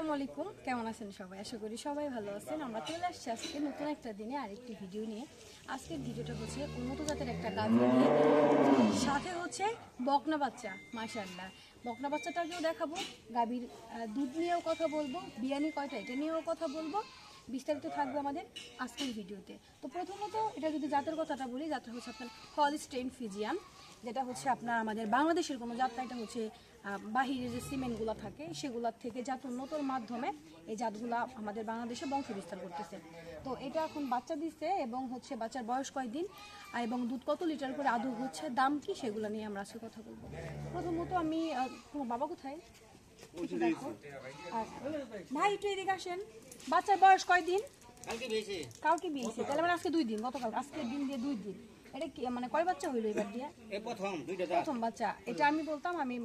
আসসালামু আলাইকুম, কেমন আছেন সবাই? আশা করি সবাই ভালো আছেন। আমরা চলে আসছি আজকে নতুন একটা দিনে আরেকটি ভিডিও নিয়ে। আজকের ভিডিওটা হচ্ছে উন্নত জাতের একটা গাভী নিয়ে, সাথে হচ্ছে বকনা বাচ্চা। মাশাআল্লাহ, বকনা বাচ্চাটাকেও দেখাবো, গাভীর দুধ নিয়েও কথা বলবো, বিয়ানি কয়টা এটা নিয়েও কথা বলবো। বিস্তারিত থাকবে আমাদের আজকের ভিডিওতে। তো প্রথমত এটা যদি জাতের কথাটা বলি, জাতটা হচ্ছে আপনার হলস্টেইন ফ্রিজিয়ান, যেটা হচ্ছে আপনার আমাদের বাংলাদেশের কোনো জাত না। এটা হচ্ছে বাহিরের যে সিমেন্টগুলো থাকে সেগুলোর থেকে জাত উন্নতর মাধ্যমে এই জাতগুলো আমাদের বাংলাদেশে বংশ বিস্তার করতেছে। তো এটা এখন বাচ্চা দিচ্ছে এবং হচ্ছে বাচ্চার বয়স কয়দিন এবং দুধ কত লিটার করে আদৌ হচ্ছে, দাম কি, সেগুলো নিয়ে আমরা আজকে কথা বলবো। প্রথমত আমি তোমার বাবা কোথায় দেখো, ভাই একটু এদিকে আসেন। বাচ্চার বয়স কয়দিন? কালকে বিয়েছে, তাহলে মানে আজকে 2 দিন, গতকাল আজকের দিন দিয়ে 2 দিন। এটা কি মানে কয় বাচ্চা হইলো এবার দিয়ে? প্রথম বাচ্চা। এটা আমি বলতাম, আমি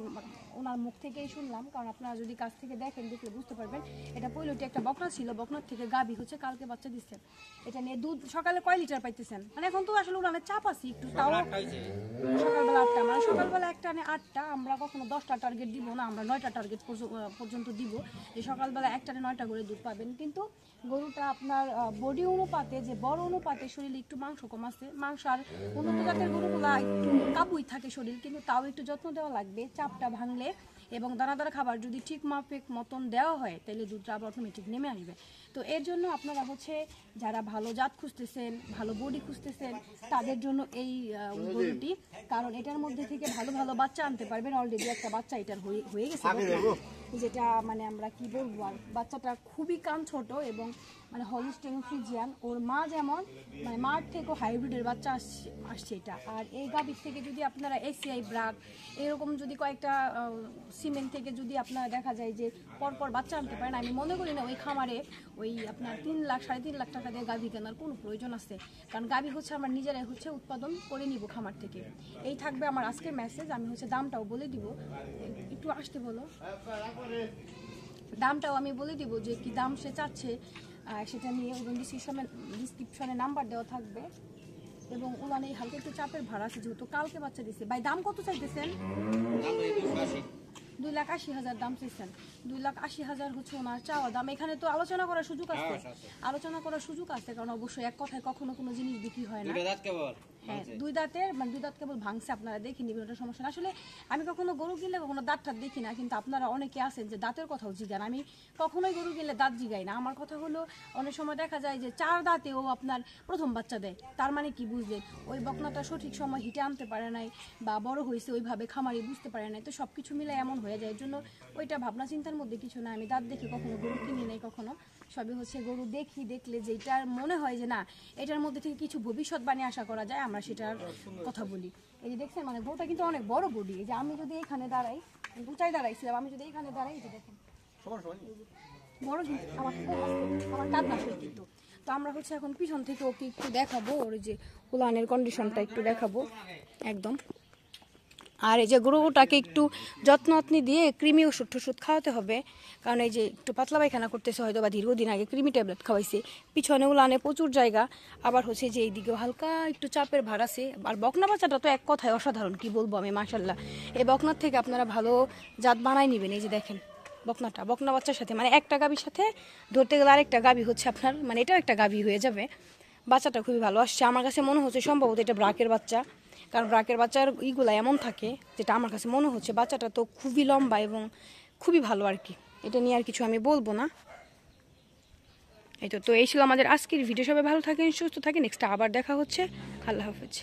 ওনার মুখ থেকেই শুনলাম, কারণ আপনারা যদি কাছ থেকে দেখেন দেখলে বুঝতে পারবেন। এটা পয়লটি একটা বকনা ছিল, বকনার থেকে গাভী হচ্ছে কালকে বাচ্চা দিচ্ছে। এটা নিয়ে দুধ সকালে কয় লিটার পাইতেছেন? মানে এখন তো আসলে উনানের চাপ আছে একটু, তাও সকালবেলা 8টা, মানে সকালবেলা একটা মানে 8টা। আমরা কখনো 10টা টার্গেট দিব না, আমরা 9টা টার্গেট পর্যন্ত দিব, যে সকালবেলা 1টাতে 9টা করে দুধ পাবেন। কিন্তু গরুটা আপনার বডি অনুপাতে, যে বড় অনুপাতে শরীরে একটু মাংস কম আছে। মাংস আর উন্নত জাতের গরুগুলা একটু কাবুই থাকে শরীর, কিন্তু তাও একটু যত্ন দেওয়া লাগবে। চাপটা ভাঙলে এবং দানাদার খাবার যদি ঠিক মাফিক মতন দেওয়া হয়, তাহলে দুধটা আবার অটোমেটিক নেমে আসবে। তো এর জন্য আপনারা হচ্ছে যারা ভালো জাত খুঁজতেছেন, ভালো বডি খুঁজতেছেন, তাদের জন্য এই গরুটি, কারণ এটার মধ্যে থেকে ভালো ভালো বাচ্চা আনতে পারবেন। অলরেডি একটা বাচ্চা এটার হয়ে গেছে, যেটা মানে আমরা কি বলবো, আর বাচ্চাটা খুবই কান ছোট এবং মানে হলস্টেইন ফ্রিজিয়ান। ওর মা যেমন মানে মার থেকেও হাইব্রিডের বাচ্চা আসছে এটা। আর এই গাভীর থেকে যদি আপনারা এসিআই ব্রাক এরকম যদি কয়েকটা সিমেন্ট থেকে যদি আপনারা দেখা যায় যে পরপর বাচ্চা আনতে পারেন, আমি মনে করি না ওই খামারে ওই আপনার 3 লাখ 3.5 লাখ টাকা দিয়ে গাভী কেনার কোনো প্রয়োজন আছে। কারণ গাভী হচ্ছে আমরা নিজেরাই হচ্ছে উৎপাদন করে নিব খামার থেকে। এই থাকবে আমার আজকের মেসেজ। আমি হচ্ছে দামটাও বলে দিব, একটু আসতে বলো, দামটাও আমি বলে দিব যে কি দাম সে চাচ্ছে সেটা নিয়ে। এবং ডিসক্রিপশনে নাম্বার দেওয়া থাকবে। এবং উলানে হালকা একটু চাপের ভাড়া আছে, যেহেতু কালকে বাচ্চা দিচ্ছে। ভাই দাম কত চাইতেছেন? 2,80,000 দাম চাইছেন। 2,80,000 হচ্ছে ওনার চাওয়া দাম। এখানে তো আলোচনা করার সুযোগ আছে, আলোচনা করার সুযোগ আছে, কারণ অবশ্যই এক কথায় কখনো কোনো জিনিস বিক্রি হয় না। হ্যাঁ, 2 দাঁতের, মানে 2 দাঁত কেবল ভাঙছে, আপনারা দেখে নিবেন, ওটা সমস্যা না। আসলে আমি কখনো গরু কিনলে কখনো দাঁত টাত দেখি না, কিন্তু আপনারা অনেকে আছেন যে দাঁতের কথাও জিগান। আমি কখনোই গরু কিনলে দাঁত জিগাই না। আমার কথা হলো, অনেক সময় দেখা যায় যে 4 দাঁতেও আপনার প্রথম বাচ্চা দেয়। তার মানে কি বুঝলেন, ওই বকনাটা সঠিক সময় হিটে আনতে পারে নাই, বা বড় হয়েছে ওইভাবে খামারি বুঝতে পারে নাই। তো সব কিছু মিলে এমন হয়ে যায়। এর জন্য ওইটা ভাবনা চিন্তার মধ্যে কিছু না। আমি দাঁত দেখে কখনো গরু কিনি নাই কখনো। সবই হচ্ছে গরু দেখলে যেটার মনে হয় যে না এটার মধ্যে থেকে কিছু ভবিষ্যৎবাণী আশা করা যায়, আমরা সেটার কথা বলি। এই যে দেখছেন, মানে গরুটা কিন্তু অনেক বড় বডি। এই যে আমি যদি এখানে দাঁড়াই, উঁচাই দাঁড়াইছিলাম, আমি যদি এখানে দাঁড়াই, এই যে দেখেন বড়, কিন্তু আমার কাঁধ না শরীর কিন্তু। তো আমরা হচ্ছে এখন পিছন থেকে ওকে একটু দেখাবো, ওর যে উলানের কন্ডিশনটা একটু দেখাবো একদম। আর এই যে গরুটাকে একটু যত্নআত্নি দিয়ে কৃমি ওষুধ টষুধ খাওয়াতে হবে, কারণ এই যে একটু পাতলা পায়খানা করতেছে হয়তো, বা দীর্ঘদিন আগে কৃমি ট্যাবলেট খাওয়াইছে। পিছনে উলানে প্রচুর জায়গা, আবার হচ্ছে যে এইদিকেও হালকা একটু চাপের ভার আছে। আর বকনা বাচ্চাটা তো এক কথায় অসাধারণ, কি বলবো আমি, মাশাল্লাহ। এই বকনার থেকে আপনারা ভালো জাত বানাই নেবেন। এই যে দেখেন বকনা বাচ্চার সাথে, মানে একটা গাভীর সাথে ধরতে গেলে আরেকটা গাভী হচ্ছে আপনার, মানে এটাও একটা গাভী হয়ে যাবে। বাচ্চাটা খুবই ভালো আসছে আমার কাছে মনে হচ্ছে, সম্ভবত এটা ব্রাকের বাচ্চা, কারণ ব্রাকের বাচ্চার ইগুলা এমন থাকে, যেটা আমার কাছে মনে হচ্ছে। বাচ্চাটা তো খুবই লম্বা এবং খুবই ভালো আর কি। এটা নিয়ে আর কিছু আমি বলবো না। এই তো এই ছিল আমাদের আজকের ভিডিও। সবাই ভালো থাকেন, সুস্থ থাকেন। নেক্সট আবার দেখা হচ্ছে। আল্লাহ হাফেজ।